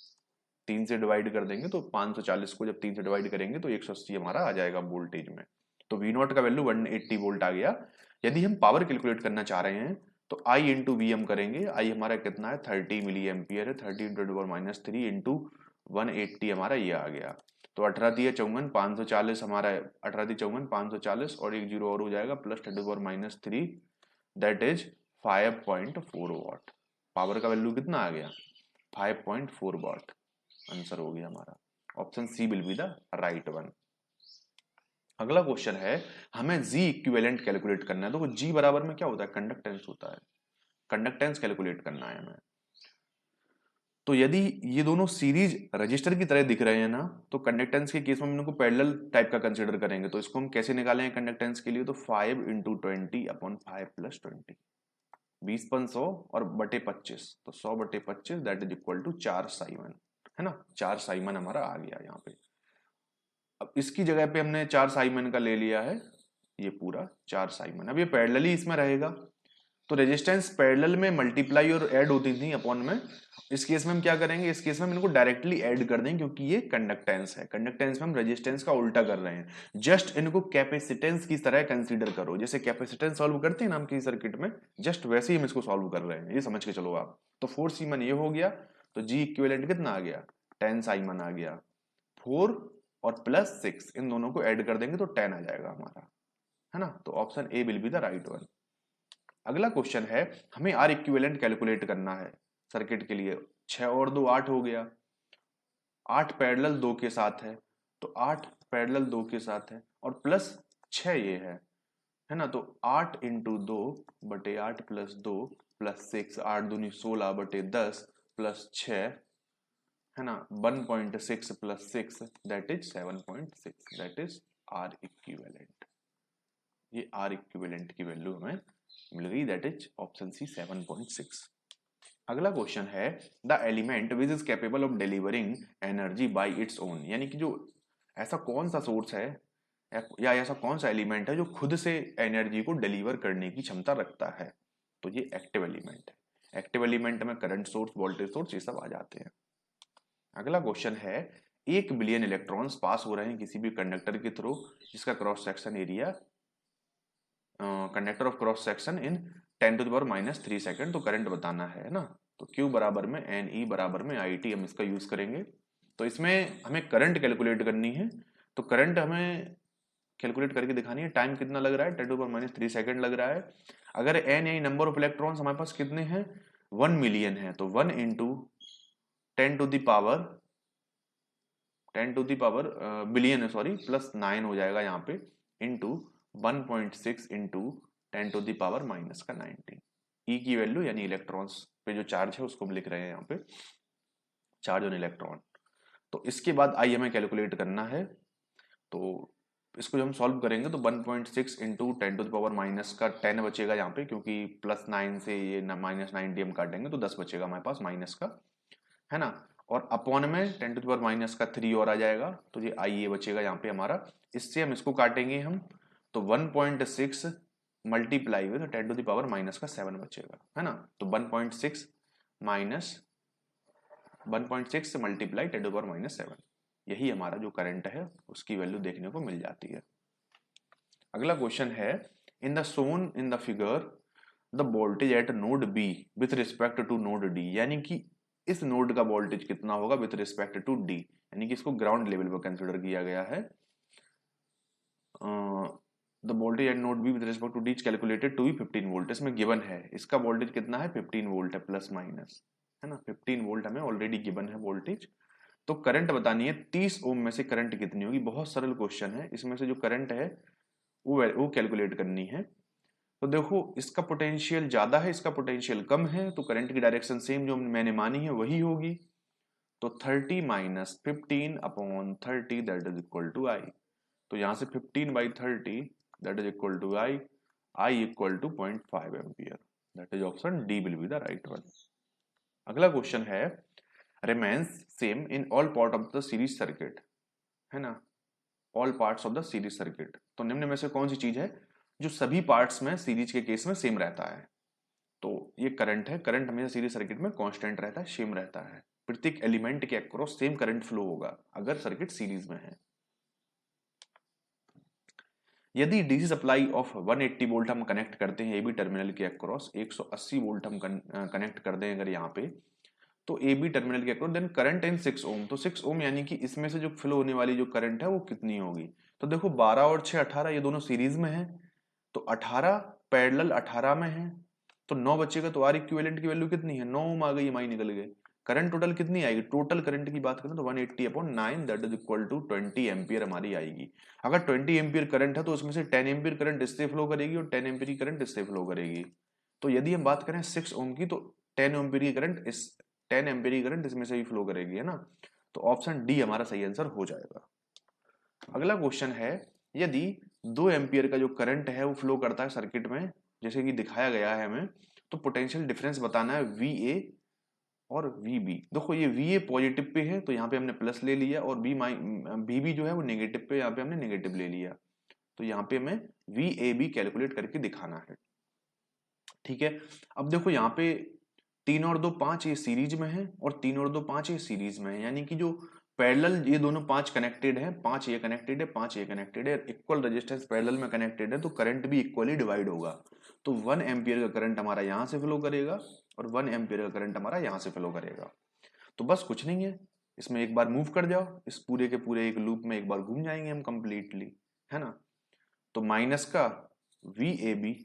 3 से डिवाइड कर देंगे तो 540 को जब 3 से डिवाइड करेंगे तो 180 हमारा आ जाएगा वोल्टेज में, तो वी नॉट का वैल्यू 180 वोल्ट आ गया। यदि हम पावर कैलकुलेट करना चाह रहे हैं तो I इंटू वी हम करेंगे, I हमारा कितना है 30 मिली एम्पियर है, 30 × 10⁻³ इंटू 180 हमारा ये आ गया, तो 18 × 54 540 हमारा 18 × 54 540 और एक जीरो और हो जाएगा plus 10⁻³ that is 5.4 watt. Power का वैल्यू कितना आ गया 5.4 वाट, आंसर हो गया हमारा, option C will be the right one. अगला क्वेश्चन है हमें G इक्विवेलेंट कैलकुलेट करना है। देखो G बराबर में क्या होता है, कंडक्टेंस होता है, कंडक्टेंस कैलकुलेट करना है हमें। तो यदि ये दोनों सीरीज रजिस्टर की तरह दिख रहे हैं ना तो कंडक्टेंस के केस में हम इनको पैरेलल टाइप का कंसीडर करेंगे, तो इसको हम कैसे निकालेंगे कंडक्टेंस के लिए, तो 5 × 20 अपॉन 5 + 20, 20 × 100 और बटे 25, तो 100 बटे 25 that is equal to 4 siemens, है ना, 4 साइमन हमारा आ गया यहाँ पे। अब इसकी जगह पे हमने 4 साइमन का ले लिया है, ये पूरा 4 साइमन, अब ये पैरेलली इसमें रहेगा, तो रेजिस्टेंस पैरेलल में मल्टीप्लाई और ऐड होती थी अपॉन में, इस केस में हम क्या करेंगे, इस केस में हम इनको डायरेक्टली ऐड कर देंगे क्योंकि ये कंडक्टेंस है, कंडक्टेंस में हम रेजिस्टेंस का उल्टा कर रहे हैं, जस्ट इनको कैपेसिटेंस की तरह कंसीडर करो, जैसे कैपेसिटेंस सॉल्व करते हैं ना हम किसी सर्किट में, जस्ट वैसे ही हम इसको सॉल्व कर रहे हैं, ये समझ के चलो आप। तो 4 साइमन ये हो गया, तो जी इक्विवेलेंट कितना आ गया 10 साइमन आ गया, 4 और प्लस 6 इन दोनों को ऐड कर देंगे तो 10 आ जाएगा हमारा, है ना, तो option A will be the right one. अगला क्वेश्चन है हमें आर इक्विवेलेंट कैलकुलेट करना है सर्किट के लिए, 6 और 2 8 हो गया, 8 पैरेलल 2 के साथ है, तो 8 पैरेलल 2 के साथ है और प्लस 6 ये है ना, तो 8 × 2 बटे 8 + 2 + 6, 8 दूनी 16 बटे 10 प्लस 6, है ना, 1.6 + 6 that is 7.6 that is R equivalent, ये आर इक्विवेलेंट की वैल्यू हमें मिल गई दैट इज ऑप्शन सी 7.6। अगला क्वेश्चन है the element which is capable of delivering energy by its own, यानी कि जो ऐसा कौन सा सोर्स है या ऐसा कौन सा एलिमेंट है जो खुद से एनर्जी को डिलीवर करने की क्षमता रखता है, तो ये एक्टिव एलिमेंट है, एक्टिव एलिमेंट में करंट सोर्स वोल्टेज सोर्स ये सब आ जाते हैं। अगला क्वेश्चन है 1 बिलियन इलेक्ट्रॉन्स पास हो रहे हैं किसी भी कंडक्टर के थ्रू जिसका cross section area conductor of cross section in 10⁻³ second, तो करंट बताना है ना, तो Q बराबर में NE बराबर में IT हम इसका यूज करेंगे। तो इसमें हमें करंट कैलकुलेट करनी है, तो करंट हमें कैलकुलेट करके दिखानी है, टाइम कितना लग रहा है 10⁻³ सेकंड लग रहा है। अगर N यानी नंबर ऑफ इलेक्ट्रॉन्स हमारे पास कितने हैं 1 मिलियन है, तो 1 × 10⁻, बिलियन है सॉरी, प्लस 9 हो जाएगा यहाँ पे, इंटू 1.6 × 10⁻⁻⁹ ई की वैल्यू यानी इलेक्ट्रॉन्स पे जो चार्ज है उसको हम लिख रहे हैं यहाँ पे, चार्ज ऑन इलेक्ट्रॉन। तो इसके बाद आई हमें कैलकुलेट करना है, तो इसको जब हम सॉल्व करेंगे तो 1.6 × 10⁻⁻10 बचेगा यहाँ पे, क्योंकि +9 से ये -90 हम काटेंगे तो 10 बचेगा हमारे पास माइनस का, है ना, और अपॉन में 10⁻³ और आ जाएगा, तो ये आई ये बचेगा यहाँ पे हमारा, इससे हम इसको काटेंगे हम, तो 1.6 मल्टीप्लाई विद 10⁻⁻7 बचेगा, है ना, तो 1.6 से मल्टीप्लाई 10⁻⁻7, यही हमारा जो करंट है उसकी वैल्यू देखने को मिल जाती है। अगला क्वेश्चन है in the shown in the figure the voltage at node B with respect to node D, यानी कि इस नोड का वोल्टेज कितना होगा विथ रिस्पेक्ट टू डी, यानी कि इसको ग्राउंड लेवल पर कंसिडर किया गया है। The voltage at node B with respect to D calculated to be 15 volt. इसमें गिवन है इसका वोल्टेज कितना है, 15 वोल्ट है, प्लस माइनस, है ना, 15 वोल्ट हमें ऑलरेडी गिवन है वोल्टेज। तो करंट बतानी है 30 ओम में से करंट कितनी होगी। बहुत सरल क्वेश्चन है, इसमें से जो करंट है वो कैलकुलेट करनी है। तो देखो इसका पोटेंशियल ज्यादा है, इसका पोटेंशियल कम है, तो करंट की डायरेक्शन सेम जो मैंने मानी है वही होगी। तो 30 minus 15 upon 30 that is equal to I. तो यहां से 15/30 that is equal to I equal to 0.5 ampere. That is option D will be the right one. अगला क्वेश्चन है remains same in all part of the series circuit, है ना, all parts of the series circuit. तो निम्न में से कौन सी चीज है जो सभी पार्ट्स में सीरीज के केस में सेम रहता है। तो ये करंट है, करंट हमेशा सीरीज सर्किट में कांस्टेंट रहता है, सेम रहता है। प्रत्येक एलिमेंट के अक्रॉस सेम करंट फ्लो होगा अगर सर्किट सीरीज में है। यदि डीसी सप्लाई ऑफ 180 वोल्ट हम कनेक्ट करते हैं ए बी टर्मिनल के अक्रॉस, 180 वोल्ट हम कनेक्ट कर दें अगर यहाँ पे, तो ए बी टर्मिनल के अक्रॉस, देन करंट इन 6 ओम। तो 6 ओम यानी कि इसमें से जो फ्लो होने वाली जो करंट है वो कितनी होगी। तो देखो 12 और 6 18, ये दोनों सीरीज में है, तो 18 पैरेलल 18 में है, तो 9 बचेगा। तो आर इक्विवेलेंट की वैल्यू कितनी है, 9 ओम आ गई, माई निकल गए। करंट टोटल कितनी आएगी, टोटल करंट की बात करें तो 180/9 that is equal to 20 ampere हमारी आएगी। अगर 20 एम्पियर करंट है तो उसमें से 10 एम्पियर करंट इससे फ्लो करेगी और 10 एम्पियर की करंट इससे फ्लो करेगी। तो यदि हम बात करें 6 ओम की, तो 10 एम्पियर की करंट इस 10 एम्पियर की करंट इसमें से भी फ्लो करेगी, है ना। तो ऑप्शन डी हमारा सही आंसर हो जाएगा। अगला क्वेश्चन है यदि 2 एम्पियर का जो करंट है वो फ्लो करता है सर्किट में, जैसे कि दिखाया गया है हमें, तो पोटेंशियल डिफरेंस बताना है वी ए और वी बी। देखो ये वी ए पॉजिटिव पे है तो यहाँ पे हमने प्लस ले लिया, और बी बी जो है वो नेगेटिव पे, यहाँ पे हमने नेगेटिव ले लिया। तो यहाँ पे हमें वी ए बी कैलकुलेट करके दिखाना है, ठीक है। अब देखो यहाँ पे 3 और 2 5 ये सीरीज में है, और 3 और 2 5 ये सीरीज में है, यानी कि जो पैरेलल ये दोनों 5 कनेक्टेड है, 5 ये कनेक्टेड है, 5 ये कनेक्टेड है, इक्वल रेजिस्टेंस पैरेलल में कनेक्टेड है, तो करंट भी इक्वली डिवाइड होगा। तो 1 एम्पियर का करंट हमारा यहाँ से फ्लो करेगा और 1 एम्पियर का करंट हमारा यहाँ से फ्लो करेगा। तो बस कुछ नहीं है, इसमें एक बार मूव कर जाओ, इस पूरे के पूरे एक लूप में एक बार घूम जाएंगे हम कंप्लीटली, है ना। तो माइनस का वी ए बी,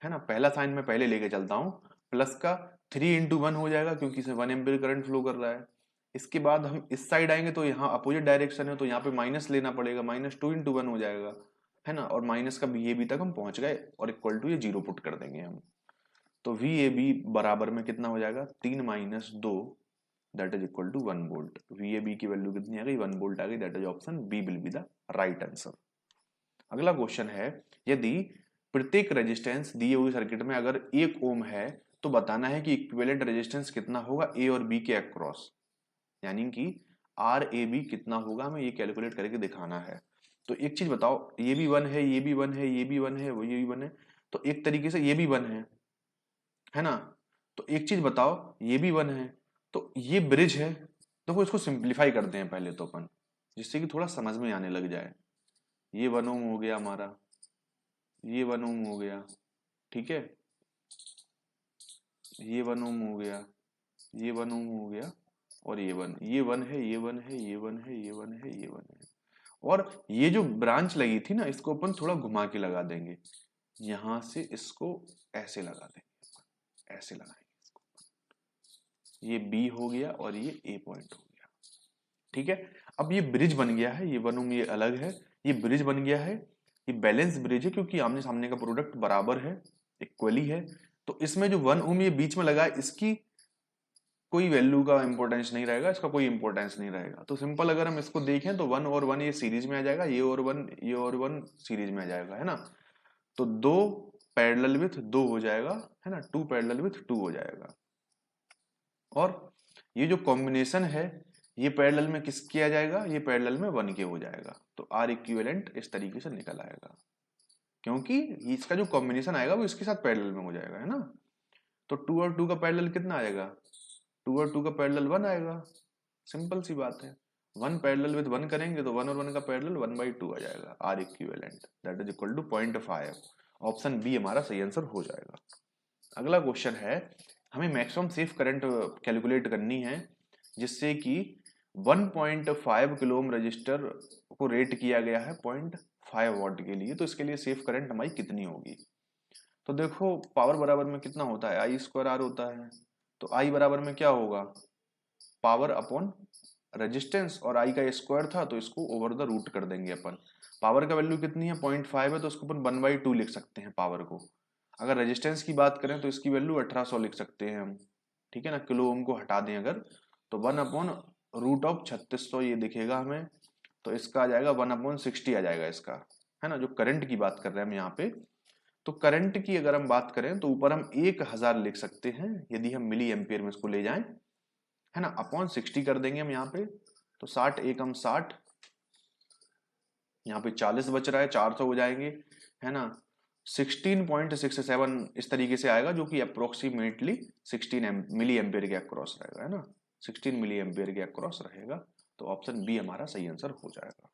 है ना, पहला साइन मैं पहले लेके चलता हूं, प्लस का 3 × 1 हो जाएगा क्योंकि इसमें 1 एम्पियर करंट फ्लो कर रहा है। इसके बाद हम इस साइड आएंगे तो यहाँ अपोजिट डायरेक्शन है, तो यहाँ पे माइनस लेना पड़ेगा, -2 × 1 हो जाएगा, है ना। और माइनस का वी ए बी तक हम पहुंच गए और इक्वल टू ये 0 पुट कर देंगे हम। तो वी ए बी बराबर में कितना हो जाएगा, 3 - 2 that is equal to 1 volt. V A B की वैल्यू कितनी आ गई, 1 वोल्ट आ गई। That is option B will be the right answer. अगला क्वेश्चन है यदि प्रत्येक रेजिस्टेंस दिए हुए सर्किट में अगर 1 ओम है तो बताना है कि इक्विवेलेंट रेजिस्टेंस कितना होगा ए और बी के अक्रॉस, यानी कि आर ए बी कितना होगा, हमें ये कैलकुलेट करके दिखाना है। तो एक चीज बताओ, ये भी 1 है, ये भी 1 है, ये भी 1 है, वो ये भी 1 है, तो एक तरीके से ये भी 1 है ना। तो एक चीज बताओ, ये भी 1 है, तो ये ब्रिज है। देखो इसको सिंप्लीफाई करते हैं पहले तो अपन, जिससे कि थोड़ा समझ में आने लग जाए। ये 1 ओम हो गया हमारा, ये 1 ओम हो गया, ठीक है, ये 1 ओम हो गया, ये 1 ओम हो गया, और ये 1 है, ये 1 है, ये 1 है, ये 1 है, ये 1 है। और ये जो ब्रांच लगी थी ना, इसको अपन थोड़ा घुमा के लगा देंगे, यहां से इसको ऐसे लगा देंगे, ऐसे लगाएंगे इसको। ये बी हो गया और ये ए पॉइंट हो गया, ठीक है। अब ये ब्रिज बन गया है, ये 1 ओम ये अलग है, ये ब्रिज बन गया है, ये बैलेंस ब्रिज है क्योंकि आमने सामने का प्रोडक्ट बराबर है, इक्वली है। तो इसमें जो 1 ओम ये बीच में लगा है, इसकी कोई वैल्यू का इंपॉर्टेंस नहीं रहेगा, इसका कोई इंपॉर्टेंस नहीं रहेगा। तो सिंपल अगर हम इसको देखें तो 1 और 1 ये सीरीज में आ जाएगा, ये और 1 सीरीज में आ जाएगा, है ना। तो 2 पैरेलल विथ 2 हो जाएगा, है ना, 2 पैरेलल विथ 2 हो जाएगा। और ये जो कॉम्बिनेशन है ये पैरेलल में किस किया जाएगा, ये पैरेलल में 1 के हो जाएगा। तो आर इक्विवेलेंट इस तरीके से निकल आएगा, क्योंकि इसका जो कॉम्बिनेशन आएगा वो इसके साथ पैरेलल में हो जाएगा, है ना। तो 2 और 2 का पैरेलल कितना आएगा, 2 और 2 का पैरेलल 1 आएगा, सिंपल सी बात है। 1 पैरेलल विद 1 करेंगे तो 1 और 1 का पैरेलल 1/2 आ जाएगा, R equivalent that is equal to 0.5। Option B हमारा सही आंसर हो जाएगा। अगला क्वेश्चन है हमें मैक्सिमम सेफ करंट कैलकुलेट करनी है, जिससे कि 1.5 किलो ओम रजिस्टर को रेट किया गया है 5 वॉट के लिए, तो इसके लिए सेफ करंट हमारी कितनी होगी? तो देखो पावर बराबर में कितना होता है, आई स्क्वायर आर होता है। तो आई बराबर में क्या होगा, पावर अपॉन रेजिस्टेंस, और आई का स्क्वायर था तो इसको ओवर द रूट कर देंगे अपन। पावर का वैल्यू कितनी है, 0.5 है, तो उसको अपन 1/2 लिख सकते हैं पावर को। अगर रेजिस्टेंस की बात करें तो इसकी वैल्यू 1800 लिख सकते हैं हम, ठीक है ना। किलो ओम को हटा दें अगर, तो 1/√3600 ये दिखेगा हमें। तो इसका आ जाएगा 1/60 आ जाएगा इसका, है ना, जो करंट की बात कर रहे हैं हम यहाँ पे। तो करंट की अगर हम बात करें तो ऊपर हम 1000 लिख सकते हैं यदि हम मिली एम्पियर में इसको ले जाएं, है ना, अपॉन 60 कर देंगे हम यहाँ पे। तो 60 एकम 60, यहाँ पे 40 बच रहा है, 400 हो जाएंगे, है ना। 16.67 इस तरीके से आएगा, जो कि अप्रोक्सीमेटली 16 मिली एम्पियर के अक्रॉस रहेगा, है ना, 16 मिली एम्पियर के अक्रॉस रहेगा। तो ऑप्शन बी हमारा सही आंसर हो जाएगा।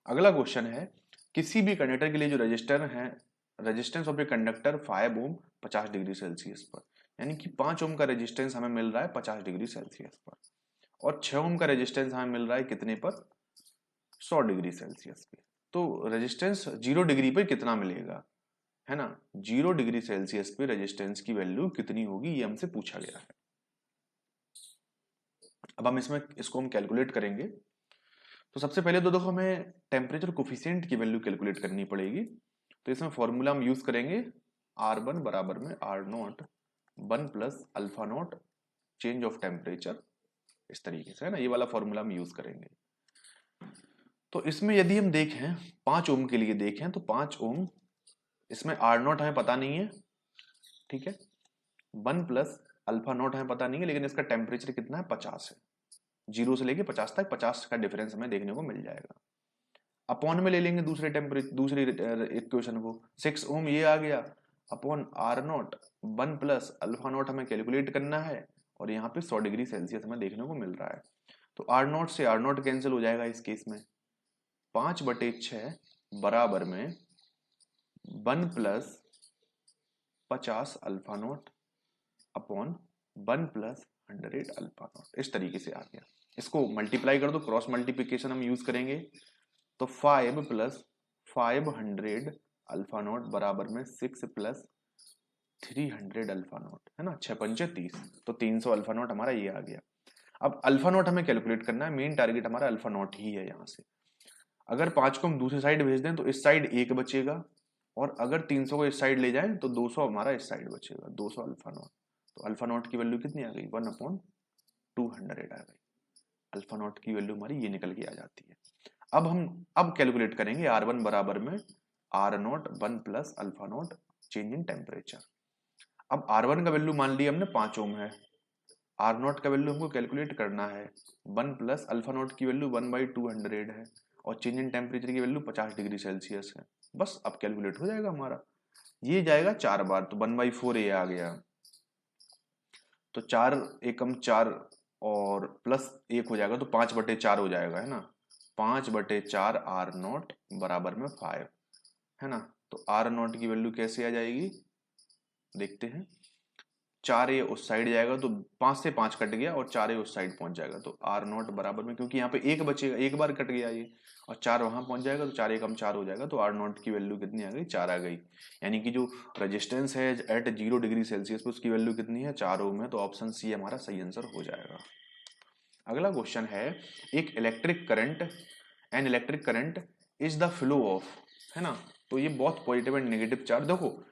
अगला क्वेश्चन है, किसी भी कंडक्टर के लिए जो रजिस्टर है, resistance of a conductor 5 ohm 50 degree Celsius पर, यानी कि 5 ओम का रेजिस्टेंस हमें मिल रहा है 50 डिग्री सेल्सियस पर, और 6 ओम का रेजिस्टेंस हमें मिल रहा है कितने पर, 100 डिग्री सेल्सियस पे। तो रेजिस्टेंस 0 डिग्री पे कितना मिलेगा, है ना, 0 डिग्री सेल्सियस पे रेजिस्टेंस की वैल्यू कितनी होगी, ये हमसे पूछा गया है। अब हम इसको हम कैलकुलेट करेंगे। तो सबसे पहले तो देखो हमें टेम्परेचर कोफिशिएंट की वैल्यू कैलकुलेट करनी पड़ेगी। तो इसमें फॉर्मूला हम यूज करेंगे R1 बराबर में R0 1 plus alpha not change of temperature, इस तरीके से, है ना, ये वाला फॉर्मूला हम यूज करेंगे। तो इसमें यदि हम देखें 5 ओम के लिए देखें तो 5 ओम, इसमें R0 हमें पता नहीं है, ठीक है, 1 प्लस अल्फा नॉट हमें पता नहीं है, लेकिन इसका टेम्परेचर कितना है, 50 है। 0 से लेके 50 तक 50 का डिफरेंस हमें देखने को मिल जाएगा। अपॉन में ले लेंगे दूसरी इक्वेशन को, 6 ओम ये आ गया, upon R0 1 plus alpha not हमें कैलकुलेट करना है, और यहाँ पे 100 डिग्री सेल्सियस हमें देखने को मिल रहा है। तो R0 से R0 कैंसिल हो जाएगा इस केस में, 5/6 बराबर में 1 plus 50 alpha not upon 1 plus 100 alpha not, इस तरीके से आ गया। इसको मल्टीप्लाई कर दो, क्रॉस मल्टीप्लीकेशन हम यूज करेंगे। तो 5 प्लस 500 अल्फा नॉट बराबर में 6 प्लस 300 अल्फा नॉट, है ना, 6×5 30, तो 300 अल्फा नॉट हमारा ये आ गया। अब अल्फा नॉट हमें कैलकुलेट करना है, मेन टारगेट हमारा अल्फा नॉट ही है यहाँ से। अगर 5 को हम दूसरी साइड भेज दें तो इस साइड 1 बचेगा, और अगर 300 को इस साइड ले जाएं तो 200 हमारा इस साइड बचेगा, 200 अल्फा नॉट। तो अल्फा नॉट की वैल्यू कितनी आ गई, 1/200 आ गई। अल्फा नॉट की वैल्यू हमारी ये निकल के आ जाती है। अब कैलकुलेट करेंगे R1 बराबर में R0 1 plus alpha not change in temperature. अब R1 का वैल्यू मान लिया हमने 5 ओम है, R0 का वैल्यू हमको कैलकुलेट करना है, 1 प्लस अल्फा नॉट की वैल्यू 1/200 है, और चेंज इन टेम्परेचर की वैल्यू 50 डिग्री सेल्सियस है। बस अब कैलकुलेट हो जाएगा हमारा, ये जाएगा 4 बार, तो 1/4 ये आ गया। तो 4 एकम 4 और प्लस 1 हो जाएगा, तो 5/4 हो जाएगा, है ना, 5/4 R0 बराबर में 5, है ना। तो R0 की वैल्यू कैसे आ जाएगी, देखते हैं। 4 ये उस साइड जाएगा तो 5 से 5 कट गया, और 4 ये उस साइड पहुंच जाएगा, तो R0 बराबर में, क्योंकि यहाँ पे 1 बचेगा, एक बार कट गया ये, और 4 वहां पहुंच जाएगा, तो 4 एकम 4 हो जाएगा। तो R0 की वैल्यू कितनी आ गई, 4 आ गई। यानी कि जो रेजिस्टेंस है एट 0 डिग्री सेल्सियस पे, उसकी वैल्यू कितनी है, 4 ओम है। तो ऑप्शन सी हमारा सही आंसर हो जाएगा। अगला क्वेश्चन है, एक N electric current is the flow of, है ना। तो ये बहुत पॉजिटिव एंड नेगेटिव चार्ज, देखो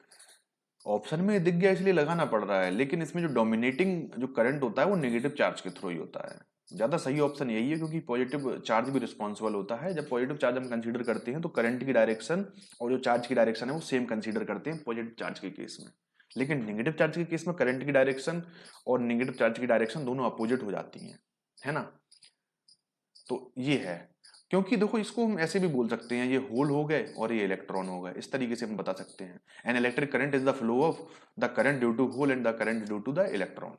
ऑप्शन में दिख गया इसलिए लगाना पड़ रहा है, लेकिन इसमें जो डोमिनेटिंग जो करंट होता है वो नेगेटिव चार्ज के थ्रू ही होता है। ज्यादा सही ऑप्शन यही है, क्योंकि पॉजिटिव चार्ज भी रिस्पॉन्सिबल होता है। जब पॉजिटिव चार्ज हम कंसीडर करते हैं तो करंट की डायरेक्शन और जो चार्ज की डायरेक्शन है वो सेम कंसीडर करते हैं पॉजिटिव चार्ज के केस में। लेकिन नेगेटिव चार्ज के केस में करंट की डायरेक्शन और नेगेटिव चार्ज की डायरेक्शन दोनों अपोजिट हो जाती हैं, है ना। तो ये है, क्योंकि देखो इसको हम ऐसे भी बोल सकते हैं, ये होल हो गए और ये इलेक्ट्रॉन हो गए, इस तरीके से हम बता सकते हैं। An electric current is the flow of the current due to hole and the current due to the electron.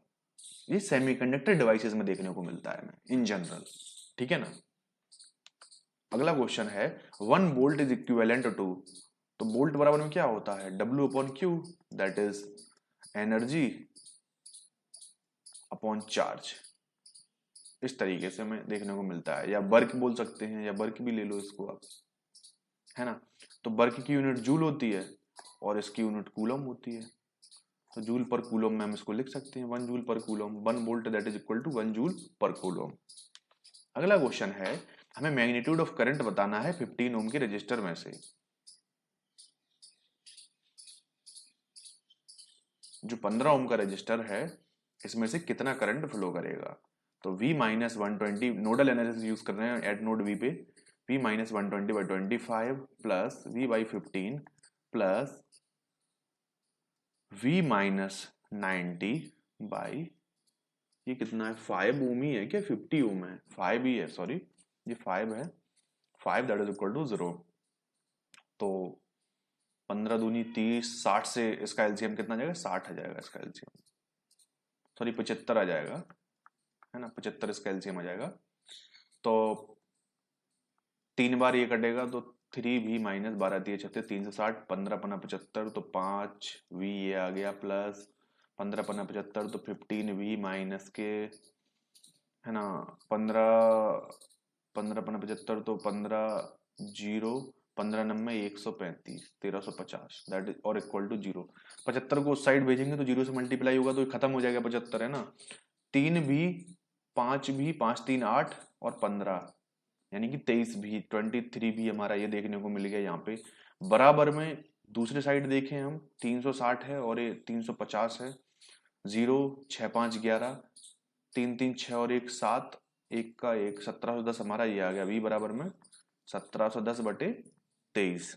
ये सेमीकंडक्टर डिवाइसेस में देखने को मिलता है इन जनरल, ठीक है ना। अगला क्वेश्चन है, 1 वोल्ट इज इक्विवेलेंट टू, तो वोल्ट बराबर में क्या होता है, W/Q, that is energy upon charge. इस तरीके से हमें देखने को मिलता है, या वर्क बोल सकते हैं, या वर्क भी ले लो इसको आप। है ना। तो वर्क की यूनिट जूल होती है और इसकी यूनिट कूलम होती है, तो जूल पर कूलम में हम इसको लिख सकते हैं 1 joule per coulomb, 1 volt that is equal to 1 joule per coulomb. अगला क्वेश्चन है, हमें मैग्नीट्यूड ऑफ करंट बताना है 15 ओम के रजिस्टर में से। जो 15 ओम का रजिस्टर है इसमें से कितना करंट फ्लो करेगा। तो V minus 120, nodal analysis use कर रहे हैं एट नोड V पे, V minus 120/25 plus V/15 plus V minus 90 by, ये कितना है 5 ओम ही है क्या 50 ओम है, 5 ही है सॉरी, ये 5 है, 5 दैट इज इक्वल टू 0। तो 15 दूनी 30, 60 से इसका एलसीएम कितना आ जाएगा, 60 आ जाएगा इसका एलसीएम, सॉरी 75 आ जाएगा, है ना, 75 इसका एलसीएम आ जाएगा। तो 3 बार ये कटेगा तो 3V माइनस 12×3=36, 360, 15×5=75, तो 5V ये आ गया प्लस 15×75 तो 15V माइनस के, है ना, 15×75 तो 15, 15×9 135, 1350 दैट इज और इक्वल टू 0। 75 को उस साइड भेजेंगे तो 0 से मल्टीप्लाई होगा तो खत्म हो जाएगा 75, है ना। 3V, 5V, 5×3 8 और 15 यानी कि 23V, 23V हमारा ये देखने को मिल गया यहाँ पे। बराबर में दूसरे साइड देखें हम, 360 है और ये 350 है, 0 6 5 11, 3 3 6 और 1 7, 1 का 1, 1710 हमारा ये आ गया V बराबर में 1710/23।